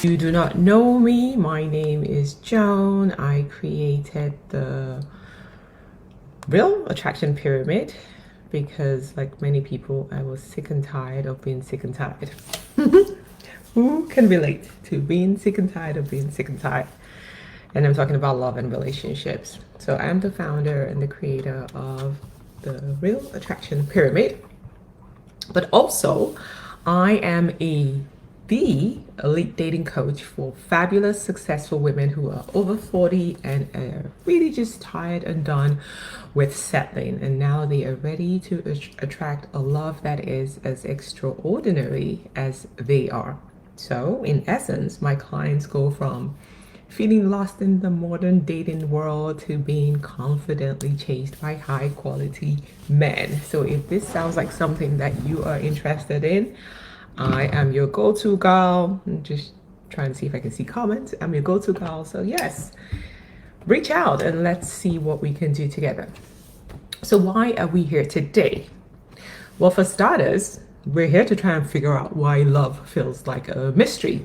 You do not know me, my name is Joan. I created the Real Attraction Pyramid because, like many people, I was sick and tired of being sick and tired. Who can relate to being sick and tired of being sick and tired? And I'm talking about love and relationships. So I'm the founder and the creator of the Real Attraction Pyramid, but also I am the elite dating coach for fabulous, successful women who are over 40 and are really just tired and done with settling. And now they are ready to attract a love that is as extraordinary as they are. So, in essence, my clients go from feeling lost in the modern dating world to being confidently chased by high quality men. So, if this sounds like something that you are interested in, I am your go-to girl. I'm just trying to see if I can see comments. I'm your go-to girl. So yes, reach out and let's see what we can do together. So why are we here today? Well, for starters, we're here to try and figure out why love feels like a mystery.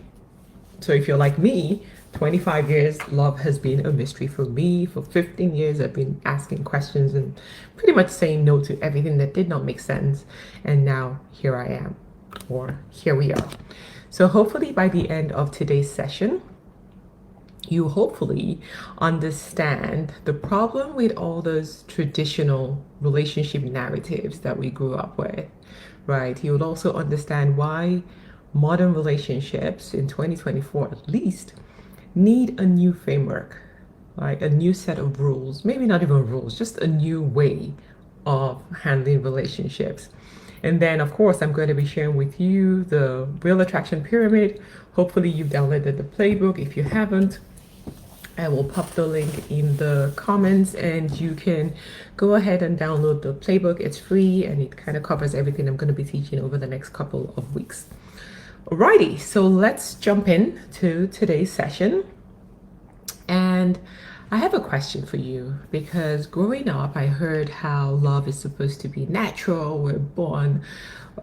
So if you're like me, 25 years, love has been a mystery for me. For 15 years, I've been asking questions and pretty much saying no to everything that did not make sense. And now here I am. Or here we are. So hopefully by the end of today's session, you hopefully understand the problem with all those traditional relationship narratives that we grew up with, right? You would also understand why modern relationships in 2024 at least need a new framework, like a new set of rules, maybe not even rules, just a new way of handling relationships. And then, of course, I'm going to be sharing with you the Real Attraction Pyramid. Hopefully, you've downloaded the playbook. If you haven't, I will pop the link in the comments and you can go ahead and download the playbook. It's free and it kind of covers everything I'm going to be teaching over the next couple of weeks. Alrighty, so let's jump in to today's session. And I have a question for you because growing up, I heard how love is supposed to be natural. We're born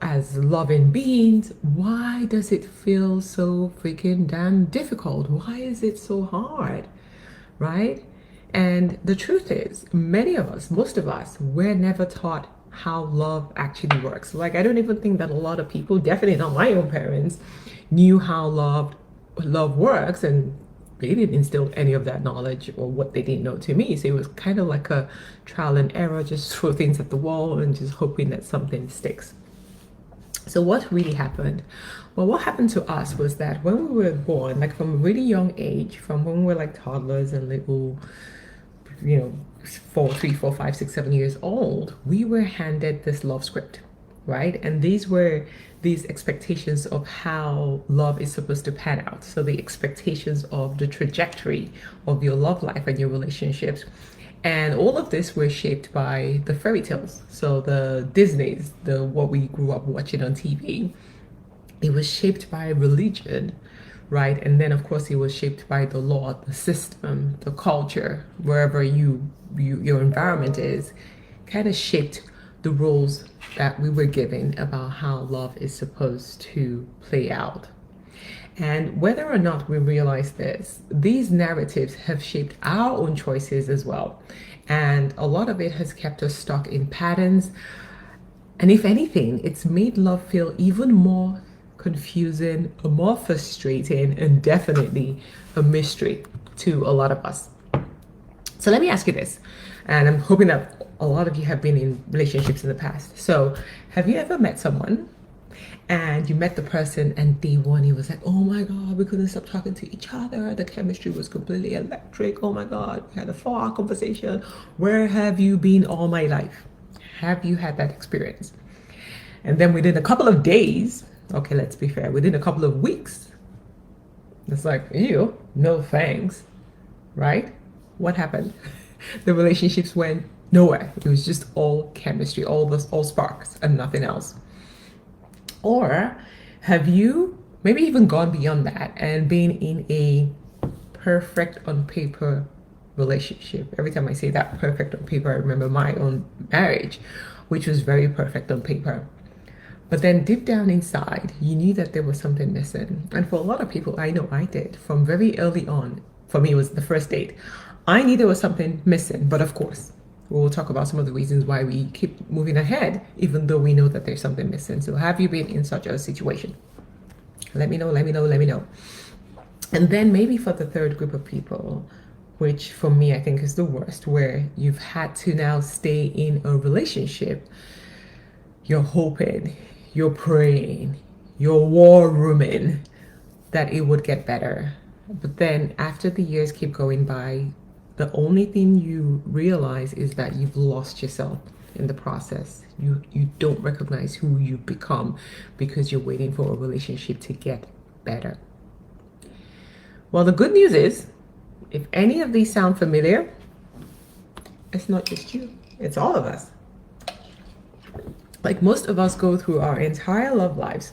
as loving beings. Why does it feel so freaking damn difficult? Why is it so hard? Right? And the truth is, many of us, most of us, we're never taught how love actually works. Like, I don't even think that a lot of people, definitely not my own parents, knew how love works, and they didn't instill any of that knowledge or what they didn't know to me. So it was kind of like a trial and error, just throw things at the wall and just hoping that something sticks. So what really happened? Well, what happened to us was that when we were born, like from a really young age, from when we were like toddlers and little, 3, 4, 5, 6, 7 years old, we were handed this love script, right? And these were these expectations of how love is supposed to pan out. So the expectations of the trajectory of your love life and your relationships. And all of this were shaped by the fairy tales. So the Disney's, what we grew up watching on TV. It was shaped by religion, right? And then of course it was shaped by the law, the system, the culture, wherever your environment is, kind of shaped the rules that we were given about how love is supposed to play out. And whether or not we realize this, these narratives have shaped our own choices as well. And a lot of it has kept us stuck in patterns. And if anything, it's made love feel even more confusing, more frustrating, and definitely a mystery to a lot of us. So let me ask you this, and I'm hoping that a lot of you have been in relationships in the past. So have you ever met someone and you met the person and day one it was like, oh my God, we couldn't stop talking to each other. The chemistry was completely electric. Oh my God, we had a 4-hour conversation. Where have you been all my life? Have you had that experience? And then within a couple of days, okay, let's be fair, within a couple of weeks, it's like, ew, no thanks, right? What happened? The relationships went nowhere. It was just all chemistry, all sparks and nothing else. Or have you maybe even gone beyond that and been in a perfect on paper relationship? Every time I say that perfect on paper, I remember my own marriage, which was very perfect on paper. But then deep down inside, you knew that there was something missing. And for a lot of people, I know I did, from very early on, for me, it was the first date. I knew there was something missing. But of course, we'll talk about some of the reasons why we keep moving ahead, even though we know that there's something missing. So have you been in such a situation? Let me know, let me know, let me know. And then maybe for the third group of people, which for me, I think is the worst, where you've had to now stay in a relationship. You're hoping, you're praying, you're war rooming that it would get better. But then after the years keep going by, the only thing you realize is that you've lost yourself in the process. You don't recognize who you've become because you're waiting for a relationship to get better. Well, the good news is, if any of these sound familiar, it's not just you, it's all of us. Like most of us go through our entire love lives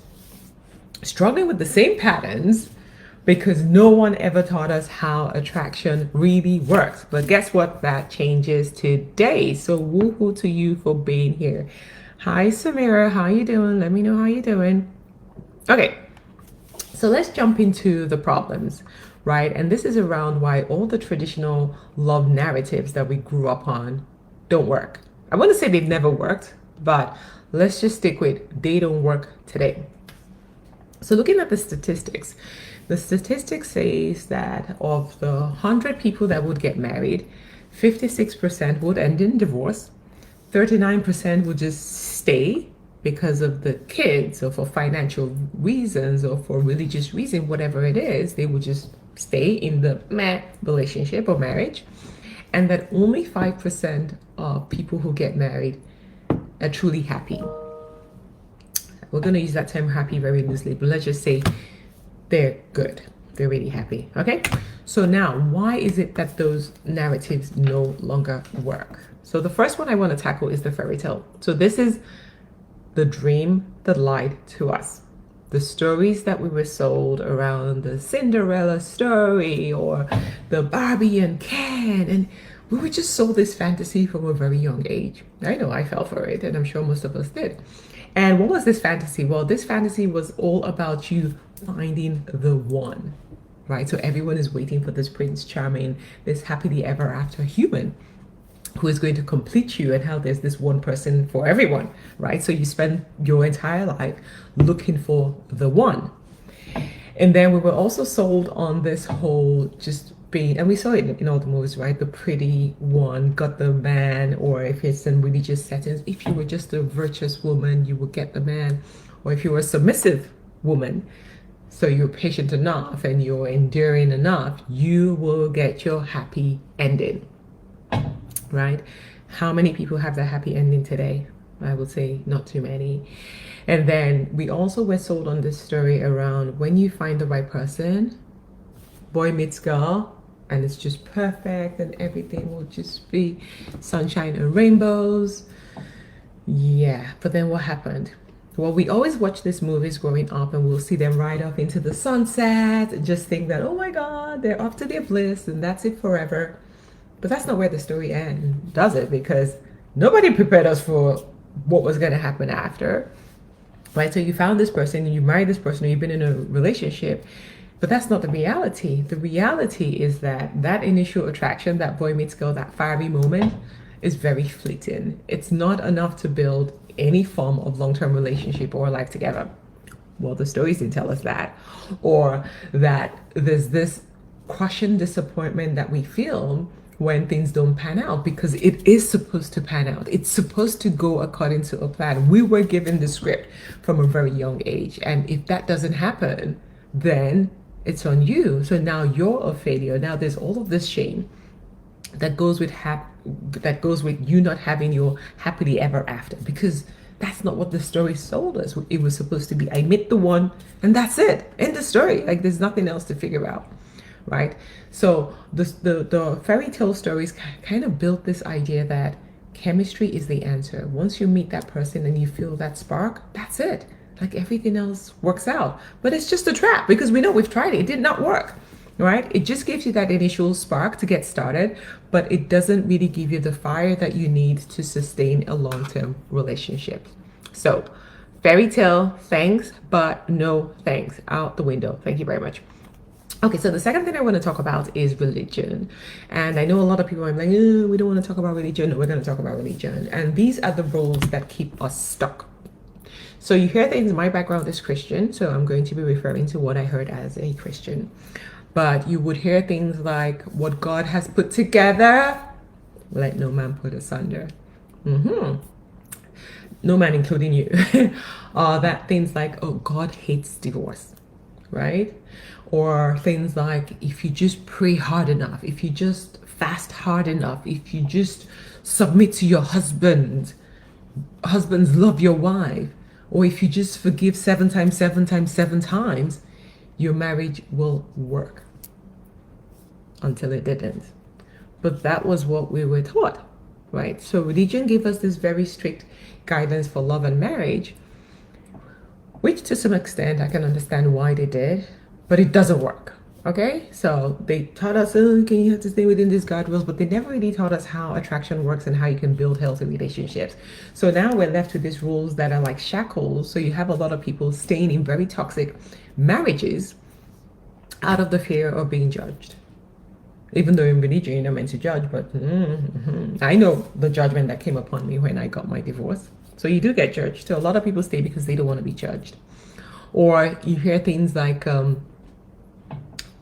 struggling with the same patterns because no one ever taught us how attraction really works. But guess what? That changes today. So woohoo to you for being here. Hi, Samira. How you doing? Let me know how you're doing. Okay, so let's jump into the problems, right? And this is around why all the traditional love narratives that we grew up on don't work. I want to say they've never worked, but let's just stick with they don't work today. So looking at the statistics says that of the 100 people that would get married, 56% would end in divorce, 39% would just stay because of the kids or for financial reasons or for religious reason, whatever it is, they would just stay in the relationship or marriage. And that only 5% of people who get married are truly happy. We're going to use that term happy very loosely, but let's just say they're good. They're really happy. Okay. So now, why is it that those narratives no longer work? So the first one I want to tackle is the fairy tale. So this is the dream that lied to us. The stories that we were sold around the Cinderella story or the Barbie and Ken, and we were just sold this fantasy from a very young age. I know I fell for it, and I'm sure most of us did. And what was this fantasy? Well, this fantasy was all about you finding the one, right? So everyone is waiting for this Prince Charming, this happily ever after human who is going to complete you, and how there's this one person for everyone, right? So you spend your entire life looking for the one. And then we were also sold on this whole just being, and we saw it in all the movies, right? The pretty one got the man, or if it's in religious settings, if you were just a virtuous woman, you would get the man. Or if you were a submissive woman, so you're patient enough and you're enduring enough, you will get your happy ending, right? How many people have that happy ending today? I would say not too many. And then we also were sold on this story around when you find the right person, boy meets girl, and it's just perfect and everything will just be sunshine and rainbows. Yeah, but then what happened? Well, we always watch these movies growing up and we'll see them ride off into the sunset and just think that, oh my God, they're off to their bliss and that's it forever. But that's not where the story ends, does it? Because nobody prepared us for what was going to happen after, right? So you found this person and you married this person or you've been in a relationship, but that's not the reality. The reality is that that initial attraction, that boy meets girl, that fiery moment is very fleeting. It's not enough to build any form of long-term relationship or life together. Well, the stories didn't tell us that. Or that there's this crushing disappointment that we feel when things don't pan out, because it is supposed to pan out. It's supposed to go according to a plan. We were given the script from a very young age. And if that doesn't happen, then it's on you. So now you're a failure. Now there's all of this shame that goes with you not having your happily ever after, because that's not what the story sold us. It was supposed to be, I met the one and that's it. End the story. Like there's nothing else to figure out, right? So the fairy tale stories kind of built this idea that chemistry is the answer. Once you meet that person and you feel that spark, that's it. Like everything else works out. But it's just a trap, because we know we've tried it. It did not work, right? It just gives you that initial spark to get started, but it doesn't really give you the fire that you need to sustain a long-term relationship. So Fairy tale, thanks, but no thanks. Out the window. Thank you very much. Okay, so the second thing I want to talk about is religion. And I know a lot of people are like, oh, we don't want to talk about religion. No, we're going to talk about religion. And these are the rules that keep us stuck. So you hear things, my background is Christian, so I'm going to be referring to what I heard as a Christian. But you would hear things like, what God has put together, let no man put asunder. No man, including you. That things like, oh, God hates divorce, right? Or things like, if you just pray hard enough, if you just fast hard enough, if you just submit to your husband, husbands love your wife, or if you just forgive 7 times, 7 times, 7 times, your marriage will work. Until it didn't. But that was what we were taught, right? So religion gave us this very strict guidance for love and marriage, which to some extent I can understand why they did, but it doesn't work. Okay, so they taught us, oh, okay, you have to stay within these guardrails, but they never really taught us how attraction works and how you can build healthy relationships. So now we're left with these rules that are like shackles. So you have a lot of people staying in very toxic marriages out of the fear of being judged. Even though in religion you're not meant to judge, but I know the judgment that came upon me when I got my divorce. So you do get judged. So a lot of people stay because they don't want to be judged. Or you hear things like a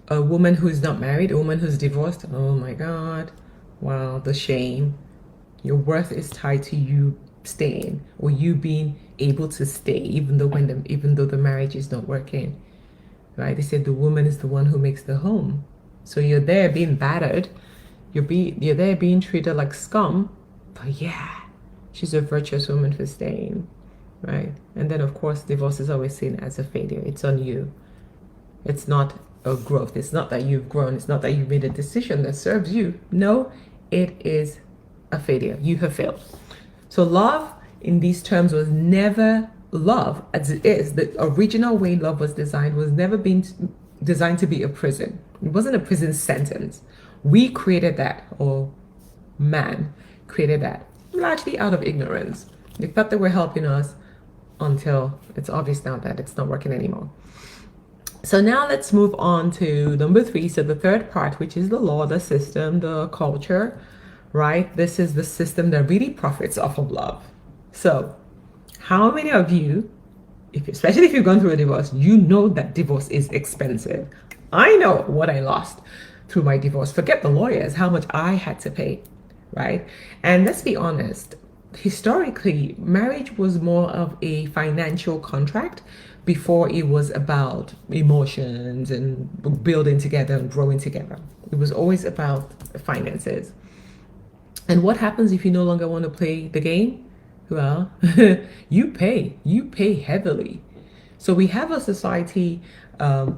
woman who's not married, a woman who's divorced. Oh my God. Wow, the shame. Your worth is tied to you staying or you being able to stay, even though the marriage is not working. Right? They said the woman is the one who makes the home. So you're there being battered, you're there being treated like scum, but yeah, she's a virtuous woman for staying, right? And then of course, divorce is always seen as a failure. It's on you. It's not a growth. It's not that you've grown. It's not that you've made a decision that serves you. No, it is a failure. You have failed. So love in these terms was never love as it is. The original way love was designed was never been designed to be a prison. It wasn't a prison sentence. We created that, or man created that, largely out of ignorance. They thought they were helping us until it's obvious now that it's not working anymore. So now let's move on to number 3. So the third part, which is the law, the system, the culture, right? This is the system that really profits off of love. So how many of you, especially if you've gone through a divorce, you know that divorce is expensive. I know what I lost through my divorce. Forget the lawyers, how much I had to pay, right? And let's be honest, historically, marriage was more of a financial contract before it was about emotions and building together and growing together. It was always about finances. And what happens if you no longer want to play the game? Well, you pay heavily. So we have a society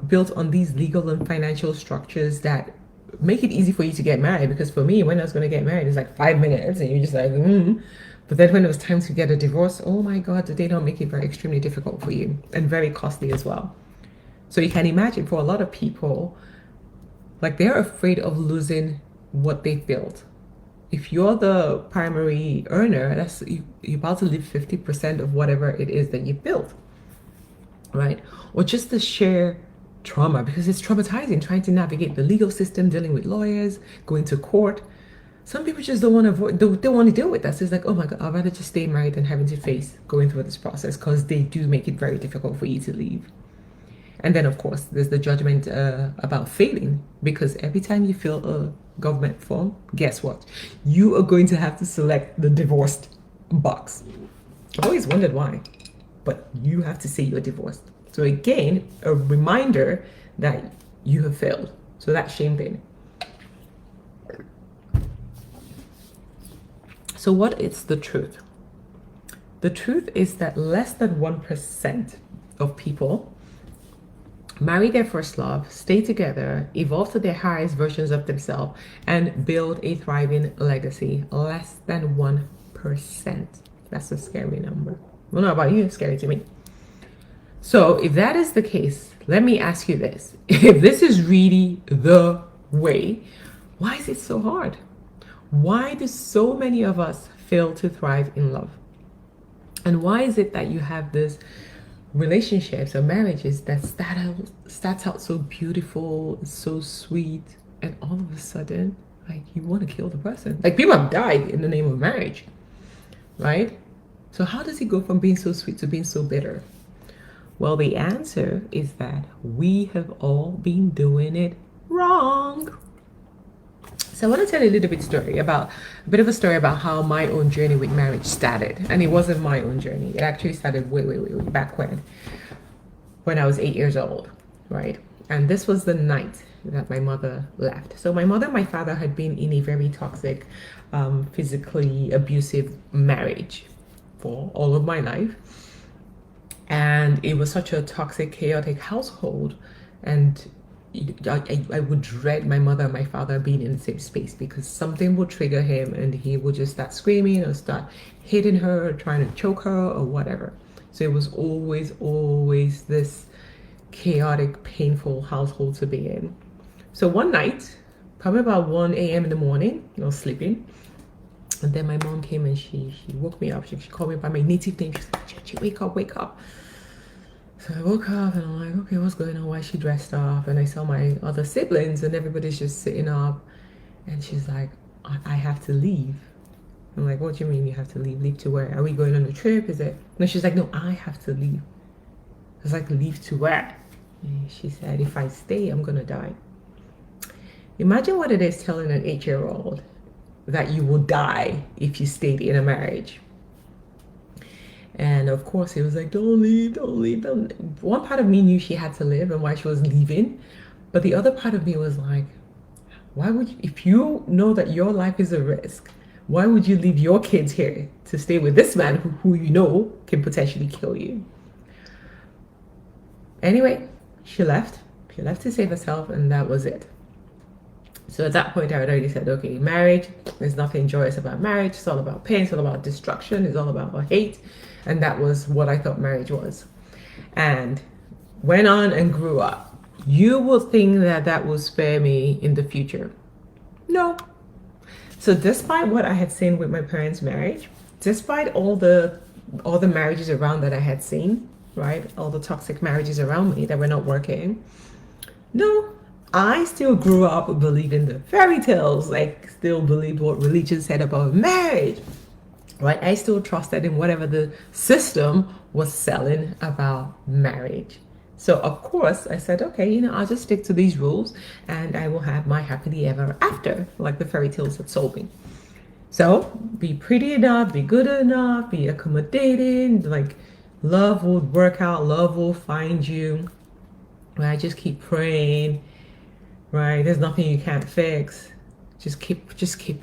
built on these legal and financial structures that make it easy for you to get married. Because for me, when I was going to get married, it's like 5 minutes and you're just like, But then when it was time to get a divorce, oh my God, did they not make it very extremely difficult for you and very costly as well. So you can imagine for a lot of people, like they're afraid of losing what they've built. If you're the primary earner, you're about to leave 50% of whatever it is that you built, right? Or just the sheer trauma, because it's traumatizing trying to navigate the legal system, dealing with lawyers, going to court. Some people just don't want to deal with that. So it's like, oh my God, I'd rather just stay married than having to face going through this process, because they do make it very difficult for you to leave. And then, of course, there's the judgment about failing, because every time you fill a government form, guess what? You are going to have to select the divorced box. I've always wondered why, but you have to say you're divorced. So again, a reminder that you have failed. So that shame thing. So what is the truth? The truth is that less than 1% of people marry their first love, stay together, evolve to their highest versions of themselves, and build a thriving legacy. Less than 1%. That's a scary number. I don't know about you, it's scary to me. So if that is the case, let me ask you this. If this is really the way, why is it so hard? Why do so many of us fail to thrive in love? And why is it that you have this relationships or marriages that starts out so beautiful, so sweet, and all of a sudden, like, you want to kill the person? Like, people have died in the name of marriage, right? So how does it go from being so sweet to being so bitter? Well, the answer is that we have all been doing it wrong. So I want to tell you a little bit of a story about how my own journey with marriage started. And it wasn't my own journey. It actually started way back when I was 8 years old, right? And this was the night that my mother left. So my mother and my father had been in a very toxic, physically abusive marriage for all of my life. And it was such a toxic, chaotic household. And I would dread my mother and my father being in the same space, because something would trigger him and he would just start screaming or start hitting her or trying to choke her or whatever. So it was always this chaotic, painful household to be in. So one night, probably about 1 a.m. in the morning, I was sleeping. And then my mom came and she woke me up. She called me by my native name. She said, "Chichi, wake up. So I woke up and I'm like, okay, what's going on? Why is she dressed up? And I saw my other siblings and everybody's just sitting up. And she's like, I have to leave. I'm like, what do you mean you have to leave? Leave to where? Are we going on a trip? Is it? No, she's like, no, I have to leave. I was like, leave to where? And she said, if I stay, I'm going to die. Imagine what it is telling an 8-year-old that you will die if you stayed in a marriage. And of course, he was like, don't leave. One part of me knew she had to live and why she was leaving. But the other part of me was like, why would you, if you know that your life is a risk, why would you leave your kids here to stay with this man who you know can potentially kill you? Anyway, she left. She left to save herself, and that was it. So at that point, I had already said, okay, marriage, there's nothing joyous about marriage. It's all about pain. It's all about destruction. It's all about hate. And that was what I thought marriage was. And went on and grew up. You will think that that will spare me in the future. No. So despite what I had seen with my parents' marriage, despite all the marriages around that I had seen, right? All the toxic marriages around me that were not working. No. I still grew up believing the fairy tales, like still believed what religion said about marriage, right? I still trusted in whatever the system was selling about marriage. So of course I said, okay, I'll just stick to these rules and I will have my happily ever after, like the fairy tales had sold me. So be pretty enough, be good enough, be accommodating, like love will work out, love will find you. Right? Just keep praying. Right, there's nothing you can't fix. Just keep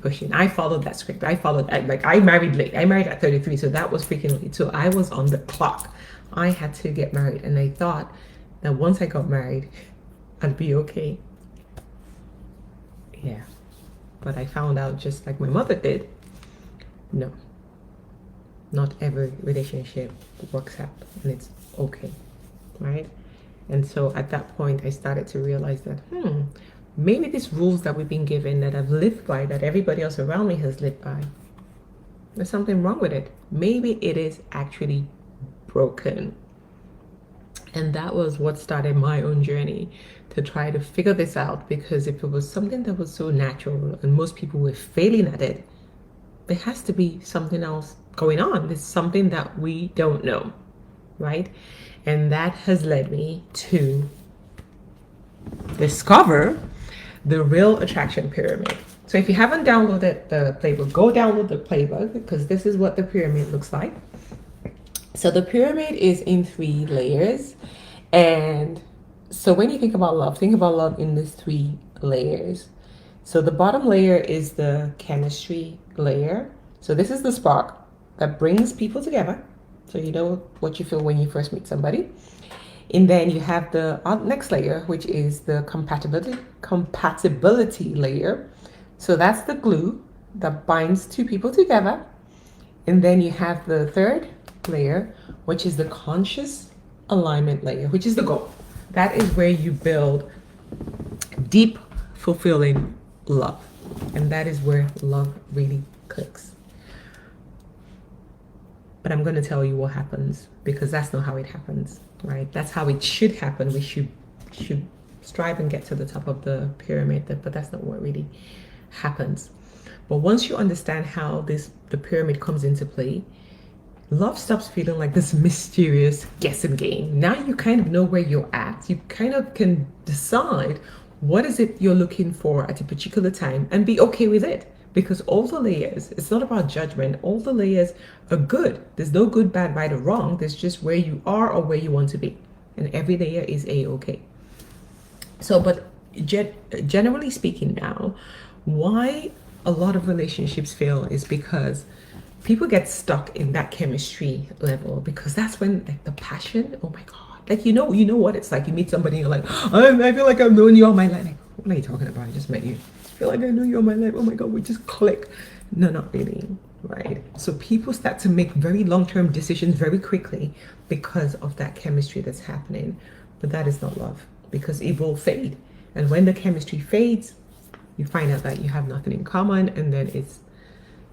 pushing. I followed that script. I married late. I married at 33, so that was freaking late. So I was on the clock. I had to get married, and I thought that once I got married, I'd be okay. Yeah, but I found out, just like my mother did, no, not every relationship works out, and it's okay, right? And so at that point, I started to realize that, maybe these rules that we've been given, that I've lived by, that everybody else around me has lived by, there's something wrong with it. Maybe it is actually broken. And that was what started my own journey to try to figure this out, because if it was something that was so natural and most people were failing at it, there has to be something else going on. There's something that we don't know, right? And that has led me to discover the Real Attraction Pyramid. So if you haven't downloaded the playbook, go download the playbook, because this is what the pyramid looks like. So the pyramid is in 3 layers. And so when you think about love in these 3 layers. So the bottom layer is the chemistry layer. So this is the spark that brings people together. So you know what you feel when you first meet somebody. And then you have the next layer, which is the compatibility layer. So that's the glue that binds 2 people together. And then you have the third layer, which is the conscious alignment layer, which is the goal. That is where you build deep, fulfilling love. And that is where love really clicks. but I'm going to tell you what happens, because that's not how it happens, right? That's how it should happen. We should strive and get to the top of the pyramid, but that's not what really happens. But once you understand how the pyramid comes into play, love stops feeling like this mysterious guessing game. Now you kind of know where you're at. You kind of can decide what is it you're looking for at a particular time and be okay with it. Because all the layers, it's not about judgment. All the layers are good. There's no good, bad, right, or wrong. There's just where you are or where you want to be. And every layer is a-okay. So, but generally speaking now, why a lot of relationships fail is because people get stuck in that chemistry level, because that's when like the passion, oh my God, like you know what it's like. You meet somebody and you're like, I feel like I've known you all my life. Like, what are you talking about? I just met you. I feel like I know you all my life. Oh my God, we just click. No, not really, right? So people start to make very long-term decisions very quickly because of that chemistry that's happening. But that is not love, because it will fade. And when the chemistry fades, you find out that you have nothing in common, and then it's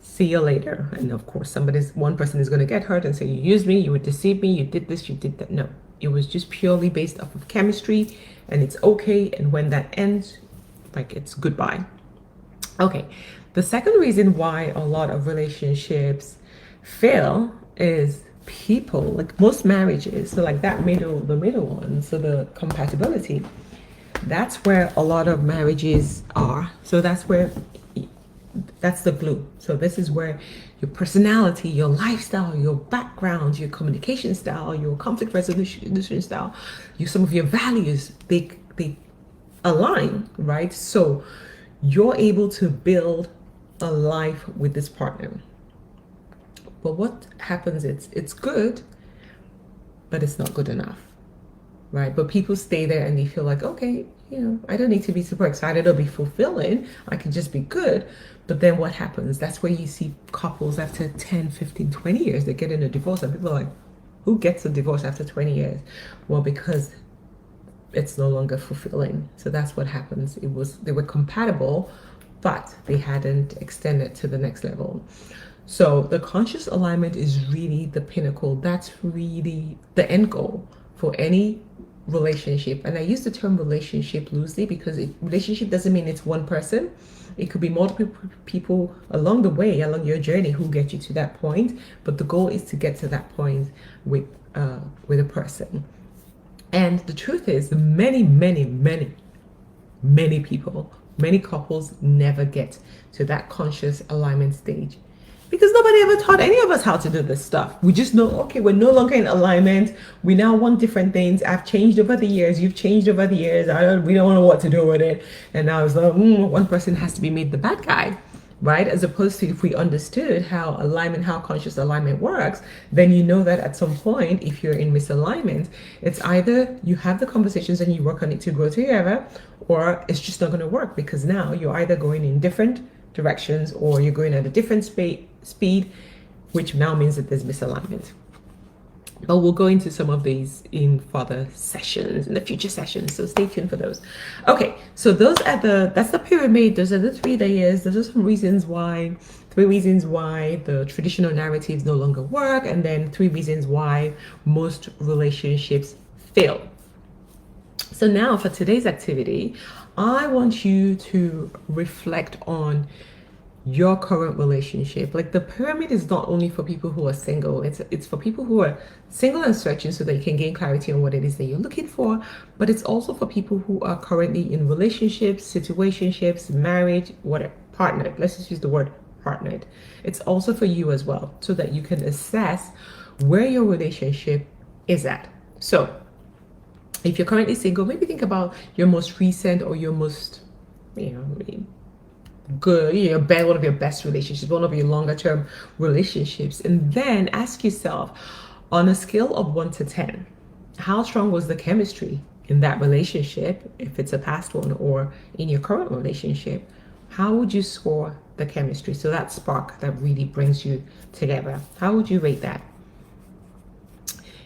see you later. And of course, one person is going to get hurt and say, you used me, you would deceive me, you did this, you did that. No, it was just purely based off of chemistry, and it's okay. And when that ends, like, it's goodbye. Okay, the second reason why a lot of relationships fail is people, like most marriages, so like the middle one, so the compatibility, that's where a lot of marriages are. So that's the glue. So this is where your personality, your lifestyle, your background, your communication style, your conflict resolution style, some of your values, they align, right? So you're able to build a life with this partner. But what happens is it's good, but it's not good enough, right? But people stay there and they feel like, okay, I don't need to be super excited or be fulfilling. I can just be good. But then what happens? That's where you see couples after 10, 15, 20 years, they get in a divorce, and people are like, who gets a divorce after 20 years? Well, because it's no longer fulfilling. So that's what happens. They were compatible, but they hadn't extended to the next level. So the conscious alignment is really the pinnacle. That's really the end goal for any relationship. And I use the term relationship loosely because relationship doesn't mean it's one person. It could be multiple people along the way, along your journey, who get you to that point. But the goal is to get to that point with a person. And the truth is, many people, many couples never get to that conscious alignment stage, because nobody ever taught any of us how to do this stuff. We just know, okay, we're no longer in alignment. We now want different things. I've changed over the years. You've changed over the years. We don't know what to do with it. And now it's like, one person has to be made the bad guy, right? As opposed to if we understood how conscious alignment works, then you know that at some point, if you're in misalignment, it's either you have the conversations and you work on it to grow together, or it's just not going to work, because now you're either going in different directions or you're going at a different speed, which now means that there's misalignment. But we'll go into some of these in further sessions, in the future sessions, so stay tuned for those. Okay, so that's the pyramid. Those are the 3 layers. Those are some reasons why, 3 reasons why the traditional narratives no longer work, and then 3 reasons why most relationships fail. So now for today's activity, I want you to reflect on your current relationship. Like, the pyramid is not only for people who are single, it's for people who are single and searching so that you can gain clarity on what it is that you're looking for, but it's also for people who are currently in relationships, situationships, marriage, whatever, partnered. Let's just use the word partnered. It's also for you as well, so that you can assess where your relationship is at. So if you're currently single, maybe think about your most recent or your most, good, one of your best relationships, one of your longer term relationships, and then ask yourself, on a scale of 1 to 10, how strong was the chemistry in that relationship, if it's a past one, or in your current relationship? How would you score the chemistry? So that spark that really brings you together, how would you rate that?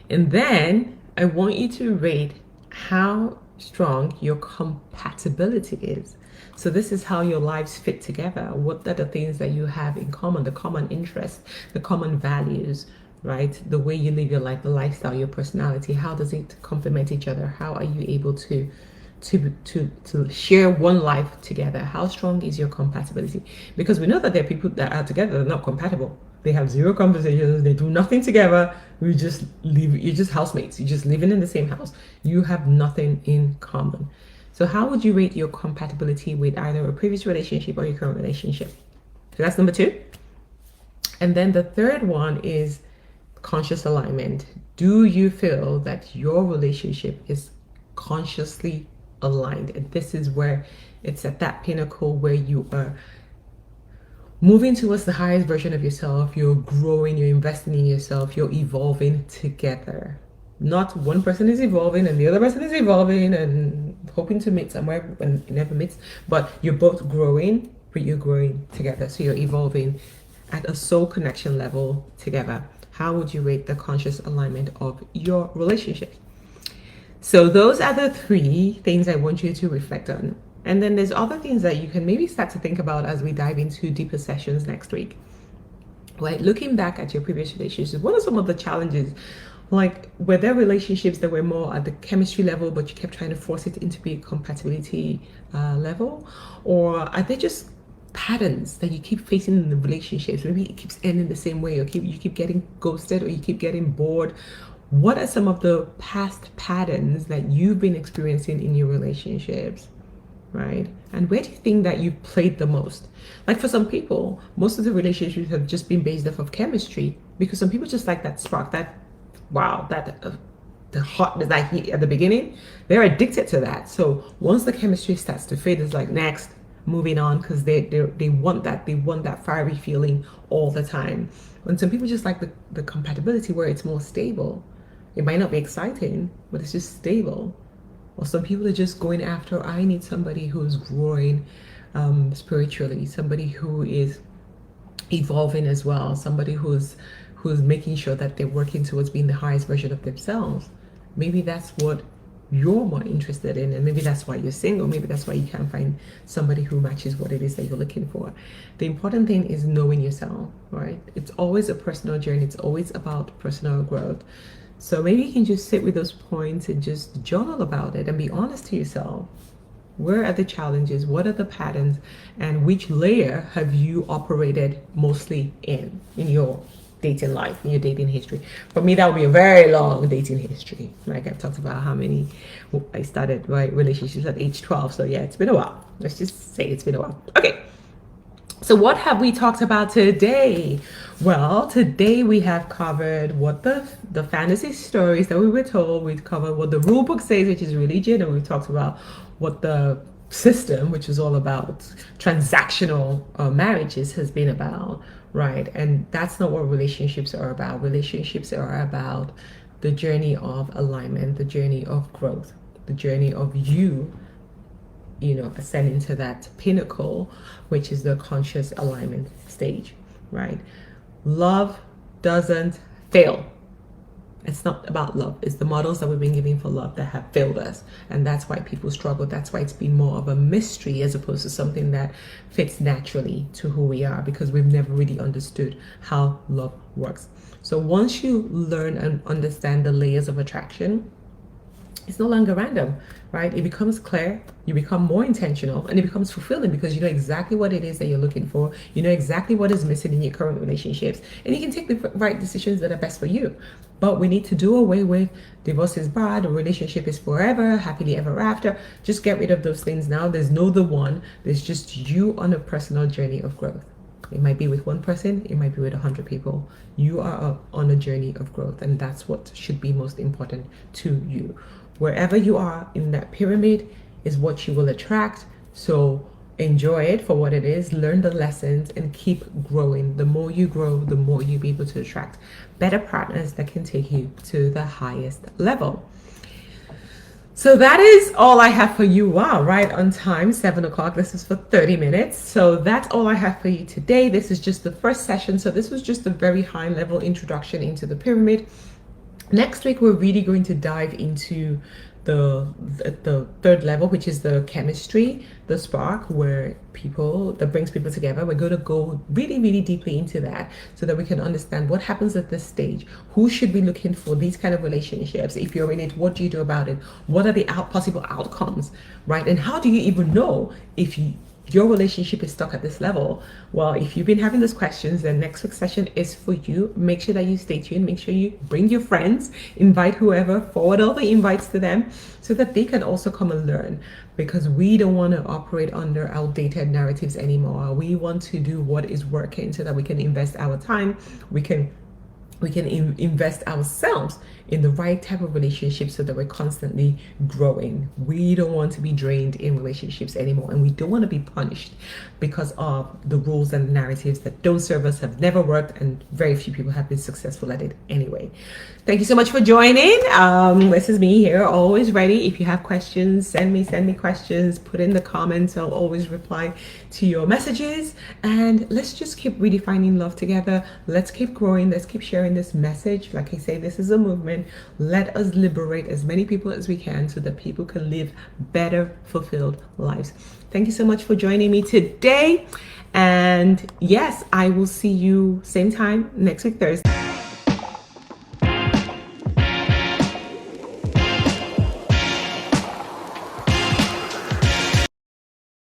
And then I want you to rate how strong your compatibility is. So this is how your lives fit together. What are the things that you have in common, the common interests, the common values, right? The way you live your life, the lifestyle, your personality, how does it complement each other? How are you able to share one life together? How strong is your compatibility? Because we know that there are people that are together that are not compatible. They have zero conversations, they do nothing together. We just live, you're just housemates, you're just living in the same house. You have nothing in common. So how would you rate your compatibility with either a previous relationship or your current relationship? So that's number two. And then the third one is conscious alignment. Do you feel that your relationship is consciously aligned? And this is where it's at that pinnacle where you are moving towards the highest version of yourself. You're growing, you're investing in yourself, you're evolving together. Not one person is evolving and the other person is evolving and hoping to meet somewhere when it never meets, but you're both growing, but you're growing together. So you're evolving at a soul connection level together. How would you rate the conscious alignment of your relationship? So those are the three things I want you to reflect on. And then there's other things that you can maybe start to think about as we dive into deeper sessions next week. Right? Looking back at your previous relationships, what are some of the challenges? Like, were there relationships that were more at the chemistry level, but you kept trying to force it into be a compatibility level? Or are they just patterns that you keep facing in the relationships? Maybe it keeps ending the same way, or you keep getting ghosted, or you keep getting bored. What are some of the past patterns that you've been experiencing in your relationships, right? And where do you think that you've played the most? Like, for some people, most of the relationships have just been based off of chemistry, because some people just like that spark, that wow, that the hotness, that heat at the beginning. They're addicted to that. So once the chemistry starts to fade, it's like next, moving on, because they want that fiery feeling all the time. And some people just like the compatibility where it's more stable. It might not be exciting, but it's just stable. Or some people are just going after, I need somebody who's growing spiritually, somebody who is evolving as well, somebody who's making sure that they're working towards being the highest version of themselves. Maybe that's what you're more interested in, and maybe that's why you're single. Maybe that's why you can't find somebody who matches what it is that you're looking for. The important thing is knowing yourself, right? It's always a personal journey. It's always about personal growth. So maybe you can just sit with those points and just journal about it and be honest to yourself. Where are the challenges? What are the patterns? And which layer have you operated mostly in your dating life, in your dating history? For me, that would be a very long dating history. Like, I've talked about how many I started my relationships at age 12. So yeah, it's been a while. Let's just say it's been a while. Okay. So what have we talked about today? Well, today we have covered what the fantasy stories that we were told. We've covered what the rule book says, which is religion, and we've talked about what the system, which is all about transactional marriages, has been about, right? And that's not what relationships are about. Relationships are about the journey of alignment, the journey of growth, the journey of you ascending to that pinnacle, which is the conscious alignment stage, right? Love doesn't fail. It's not about love. It's the models that we've been giving for love that have failed us. And that's why people struggle. That's why it's been more of a mystery as opposed to something that fits naturally to who we are, because we've never really understood how love works. So once you learn and understand the layers of attraction, it's no longer random, right? It becomes clear, you become more intentional, and it becomes fulfilling because you know exactly what it is that you're looking for. You know exactly what is missing in your current relationships, and you can take the right decisions that are best for you. But we need to do away with divorce is bad, a relationship is forever, happily ever after. Just get rid of those things now. There's no the one. There's just you on a personal journey of growth. It might be with one person, it might be with 100 people. You are on a journey of growth, and that's what should be most important to you. Wherever you are in that pyramid is what you will attract. So enjoy it for what it is, learn the lessons, and keep growing. The more you grow, the more you'll be able to attract better partners that can take you to the highest level. So that is all I have for you. Wow, right on time, 7 o'clock. This is for 30 minutes. So that's all I have for you today. This is just the first session. So this was just a very high level introduction into the pyramid. Next week, we're really going to dive into the third level, which is the chemistry, the spark, where people that brings people together. We're going to go really, really deeply into that so that we can understand what happens at this stage. Who should be looking for these kind of relationships? If you're in it, what do you do about it? What are the possible outcomes, right? And how do you even know if your relationship is stuck at this level? Well, if you've been having those questions, then next week's session is for you. Make sure that you stay tuned. Make sure you bring your friends, invite whoever, forward all the invites to them so that they can also come and learn, because we don't want to operate under outdated narratives anymore. We want to do what is working so that we can invest our time, we can invest ourselves in the right type of relationship so that we're constantly growing. We don't want to be drained in relationships anymore, and we don't want to be punished because of the rules and narratives that don't serve us, have never worked, and very few people have been successful at it anyway. Thank you so much for joining. This is me here, always ready. If you have questions, send me questions, put in the comments. I'll always reply to your messages, and let's just keep redefining love together. Let's keep growing. Let's keep sharing this message. Like I say, this is a movement. Let us liberate as many people as we can so that people can live better, fulfilled lives. Thank you so much for joining me today. And yes, I will see you same time next week, Thursday.